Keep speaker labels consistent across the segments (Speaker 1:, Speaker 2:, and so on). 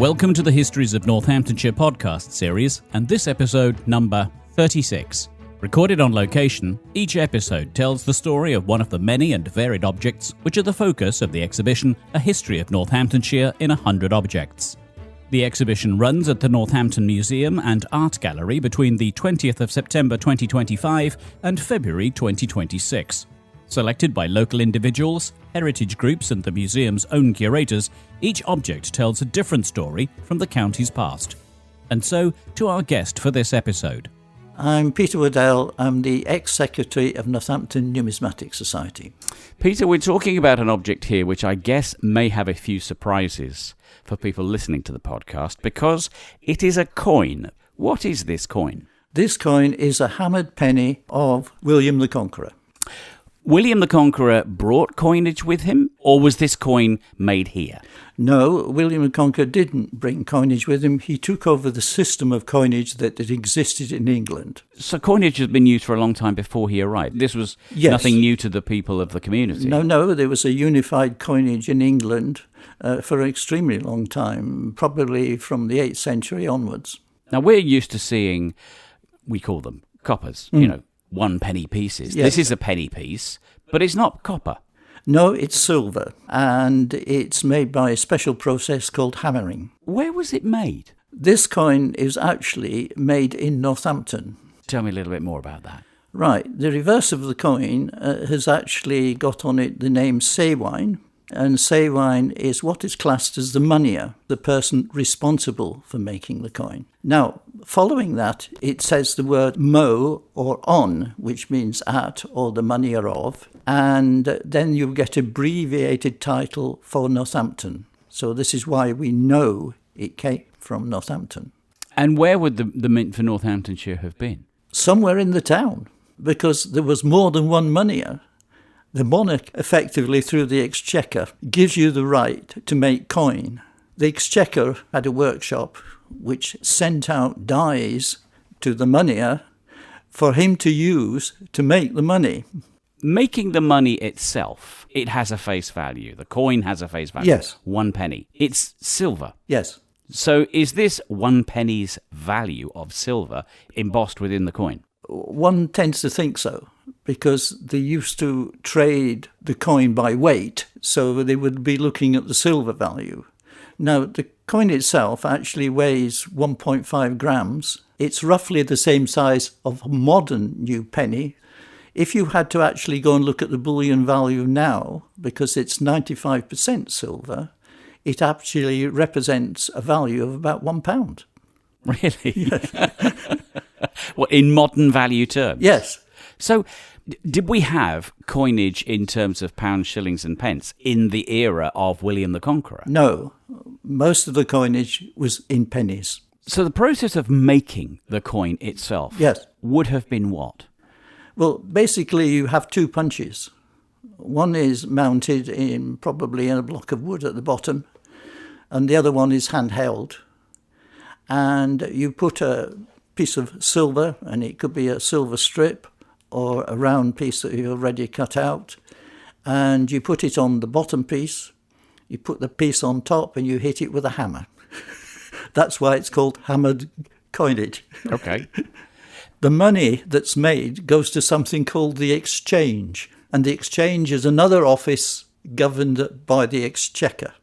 Speaker 1: Welcome to the Histories of Northamptonshire podcast series, and this episode number 36. Recorded on location, each episode tells the story of one of the many and varied objects which are the focus of the exhibition A History of Northamptonshire in 100 Objects. The exhibition runs at the Northampton Museum and Art Gallery between the 20th of September 2025 and February 2026. Selected by local individuals, heritage groups and the museum's own curators, each object tells a different story from the county's past. And so, to our guest for this episode.
Speaker 2: I'm Peter Waddell. I'm the ex-secretary of Northampton Numismatic Society.
Speaker 3: Peter, we're talking about an object here which I guess may have a few surprises for people listening to the podcast, because it is a coin. What is this coin?
Speaker 2: This coin is a hammered penny of William the Conqueror.
Speaker 3: William the Conqueror brought coinage with him, or was this coin made here?
Speaker 2: No, William the Conqueror didn't bring coinage with him. He took over the system of coinage that had existed in England.
Speaker 3: So coinage has been used for a long time before he arrived. This was nothing new to the people of the community.
Speaker 2: No, there was a unified coinage in England for an extremely long time, probably from the 8th century onwards.
Speaker 3: Now, we're used to seeing, we call them coppers, 1 penny pieces.
Speaker 2: Yes.
Speaker 3: This is a penny piece, but it's not copper.
Speaker 2: No, it's silver, and it's made by a special process called hammering.
Speaker 3: Where was it made?
Speaker 2: This coin is actually made in Northampton.
Speaker 3: Tell me a little bit more about that.
Speaker 2: Right, the reverse of the coin has actually got on it the name Saywine, and Saywine is what is classed as the moneyer, the person responsible for making the coin. Now, following that, it says the word mo or on, which means at or the moneyer of, and then you get abbreviated title for Northampton. So this is why we know it came from Northampton.
Speaker 3: And where would the mint for Northamptonshire have been?
Speaker 2: Somewhere in the town, because there was more than one moneyer. The monarch, effectively through the Exchequer, gives you the right to make coin. The Exchequer had a workshop which sent out dies to the moneyer for him to use to make the money.
Speaker 3: Making the money itself, it has a face value. The coin has a face value.
Speaker 2: Yes.
Speaker 3: 1 penny. It's silver.
Speaker 2: Yes.
Speaker 3: So is this 1 penny's value of silver embossed within the coin?
Speaker 2: One tends to think so, because they used to trade the coin by weight, so they would be looking at the silver value. Now, the coin itself actually weighs 1.5 grams. It's roughly the same size of a modern new penny. If you had to actually go and look at the bullion value now, because it's 95% silver, it actually represents a value of about £1.
Speaker 3: Really?
Speaker 2: Yes.
Speaker 3: Well, in modern value terms?
Speaker 2: Yes.
Speaker 3: So, did we have coinage in terms of pounds, shillings and pence in the era of William the Conqueror?
Speaker 2: No. Most of the coinage was in pennies.
Speaker 3: So the process of making the coin itself would have been what?
Speaker 2: Well, basically you have 2 punches. One is mounted probably in a block of wood at the bottom, and the other one is handheld. And you put a piece of silver, and it could be a silver strip or a round piece that you've already cut out, and you put it on the bottom piece, you put the piece on top, and you hit it with a hammer. That's why it's called hammered coinage.
Speaker 3: Okay.
Speaker 2: The money that's made goes to something called the Exchange, and the Exchange is another office governed by the Exchequer.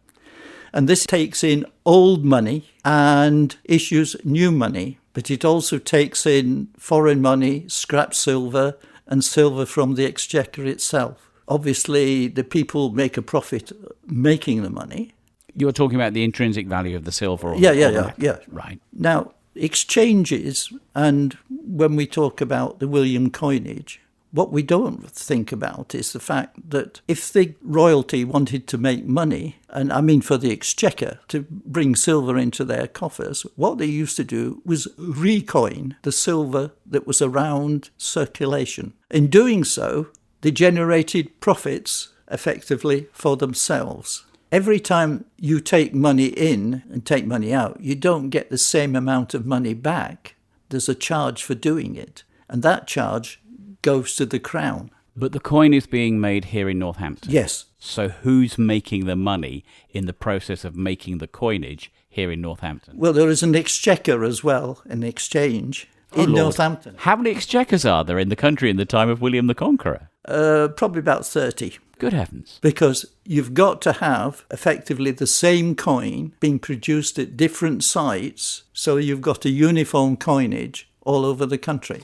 Speaker 2: And this takes in old money and issues new money, but it also takes in foreign money, scrap silver, and silver from the Exchequer itself. Obviously, the people make a profit making the money.
Speaker 3: You're talking about the intrinsic value of the silver?
Speaker 2: Yeah.
Speaker 3: Right.
Speaker 2: Now, exchanges, and when we talk about the William coinage, what we don't think about is the fact that if the royalty wanted to make money, and I mean for the Exchequer, to bring silver into their coffers, what they used to do was recoin the silver that was around circulation. In doing so, they generated profits effectively for themselves. Every time you take money in and take money out, you don't get the same amount of money back. There's a charge for doing it, and that charge goes to the Crown.
Speaker 3: But the coin is being made here in Northampton.
Speaker 2: Yes.
Speaker 3: So who's making the money in the process of making the coinage here in Northampton?
Speaker 2: Well, there is an exchequer as well, an exchange in Northampton.
Speaker 3: How many exchequers are there in the country in the time of William the Conqueror?
Speaker 2: Probably about 30.
Speaker 3: Good heavens.
Speaker 2: Because you've got to have effectively the same coin being produced at different sites, so you've got a uniform coinage all over the country.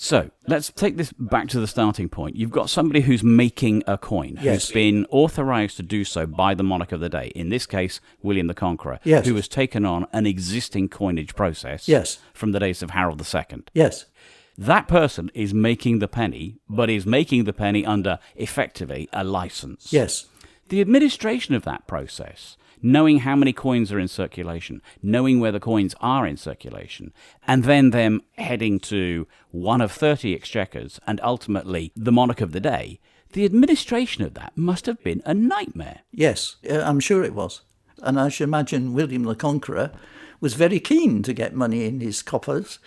Speaker 3: So let's take this back to the starting point. You've got somebody who's making a coin, who's been authorised to do so by the monarch of the day, in this case, William the Conqueror, who has taken on an existing coinage process from the days of Harold II.
Speaker 2: Yes.
Speaker 3: That person is making the penny, but is making the penny under, effectively, a licence.
Speaker 2: Yes.
Speaker 3: The administration of that process, knowing how many coins are in circulation, knowing where the coins are in circulation, and then them heading to one of 30 exchequers and ultimately the monarch of the day, the administration of that must have been a nightmare.
Speaker 2: Yes, I'm sure it was. And I should imagine William the Conqueror was very keen to get money in his coffers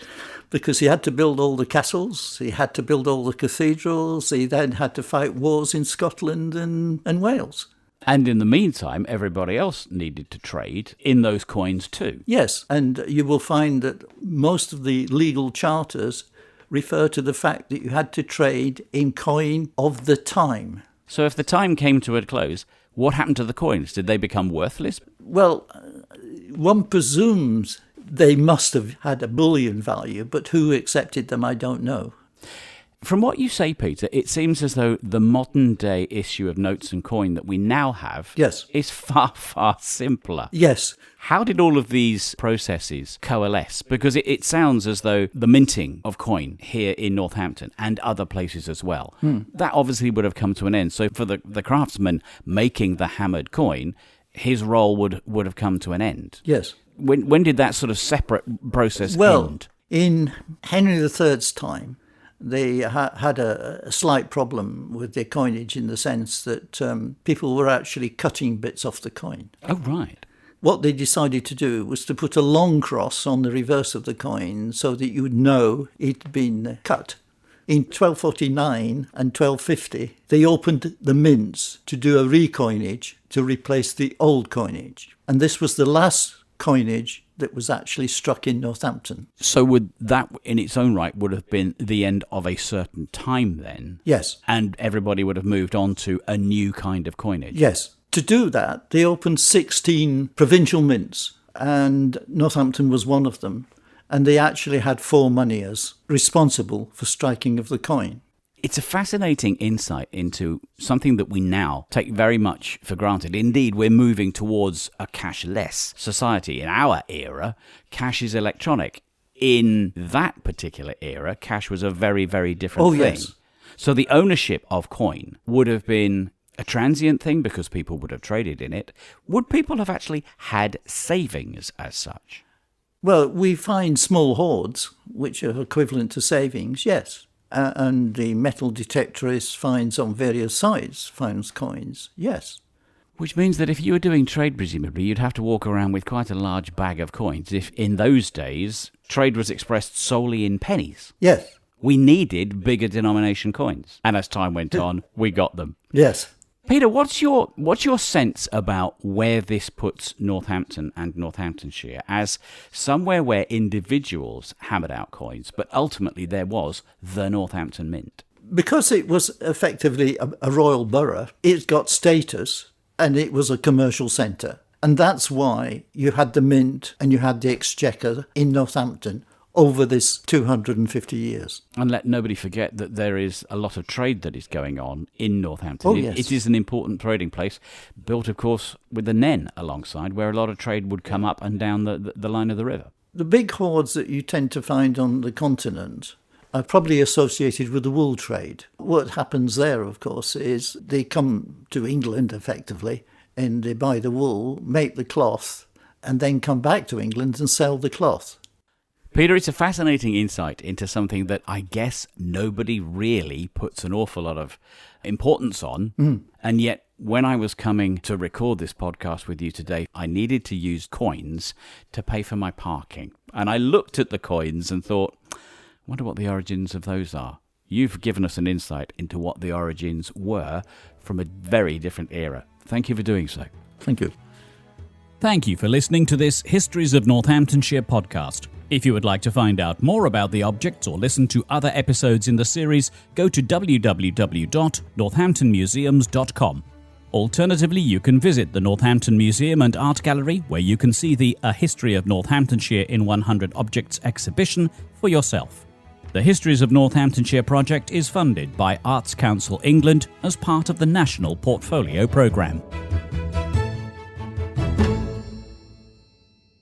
Speaker 2: because he had to build all the castles, he had to build all the cathedrals, he then had to fight wars in Scotland and Wales.
Speaker 3: And in the meantime, everybody else needed to trade in those coins too.
Speaker 2: Yes, and you will find that most of the legal charters refer to the fact that you had to trade in coin of the time.
Speaker 3: So if the time came to a close, what happened to the coins? Did they become worthless?
Speaker 2: Well, one presumes they must have had a bullion value, but who accepted them, I don't know.
Speaker 3: From what you say, Peter, it seems as though the modern-day issue of notes and coin that we now have is far, far simpler.
Speaker 2: Yes.
Speaker 3: How did all of these processes coalesce? Because it sounds as though the minting of coin here in Northampton and other places as well, that obviously would have come to an end. So for the craftsman making the hammered coin, his role would have come to an end.
Speaker 2: Yes.
Speaker 3: When did that sort of separate process end?
Speaker 2: Well, in Henry III's time, they had a slight problem with their coinage in the sense that people were actually cutting bits off the coin.
Speaker 3: Oh, right.
Speaker 2: What they decided to do was to put a long cross on the reverse of the coin so that you would know it'd been cut. In 1249 and 1250, they opened the mints to do a recoinage to replace the old coinage. And this was the last coinage that was actually struck in Northampton.
Speaker 3: So would that in its own right would have been the end of a certain time then?
Speaker 2: Yes.
Speaker 3: And everybody would have moved on to a new kind of coinage?
Speaker 2: Yes. To do that, they opened 16 provincial mints, and Northampton was one of them. And they actually had 4 moneyers responsible for striking of the coin.
Speaker 3: It's a fascinating insight into something that we now take very much for granted. Indeed, we're moving towards a cashless society. In our era, cash is electronic. In that particular era, cash was a very, very different thing.
Speaker 2: Yes.
Speaker 3: So the ownership of coin would have been a transient thing because people would have traded in it. Would people have actually had savings as such?
Speaker 2: Well, we find small hoards, which are equivalent to savings, yes. And the metal detectorist finds on various sites, finds coins, yes.
Speaker 3: Which means that if you were doing trade, presumably, you'd have to walk around with quite a large bag of coins. If in those days, trade was expressed solely in pennies.
Speaker 2: Yes.
Speaker 3: We needed bigger denomination coins. And as time went on, we got them.
Speaker 2: Yes.
Speaker 3: Peter, what's your sense about where this puts Northampton and Northamptonshire as somewhere where individuals hammered out coins, but ultimately there was the Northampton Mint?
Speaker 2: Because it was effectively a royal borough, it got status and it was a commercial centre. And that's why you had the Mint and you had the Exchequer in Northampton over this 250 years.
Speaker 3: And let nobody forget that there is a lot of trade that is going on in Northampton.
Speaker 2: Oh, yes.
Speaker 3: It is an important trading place, built, of course, with the Nen alongside, where a lot of trade would come up and down the line of the river.
Speaker 2: The big hoards that you tend to find on the continent are probably associated with the wool trade. What happens there, of course, is they come to England, effectively, and they buy the wool, make the cloth, and then come back to England and sell the cloth.
Speaker 3: Peter, it's a fascinating insight into something that I guess nobody really puts an awful lot of importance on. And yet, when I was coming to record this podcast with you today, I needed to use coins to pay for my parking. And I looked at the coins and thought, I wonder what the origins of those are. You've given us an insight into what the origins were from a very different era. Thank you for doing so.
Speaker 2: Thank you.
Speaker 1: Thank you for listening to this Histories of Northamptonshire podcast. If you would like to find out more about the objects or listen to other episodes in the series, go to www.northamptonmuseums.com. Alternatively, you can visit the Northampton Museum and Art Gallery, where you can see the A History of Northamptonshire in 100 Objects exhibition for yourself. The Histories of Northamptonshire project is funded by Arts Council England as part of the National Portfolio Programme.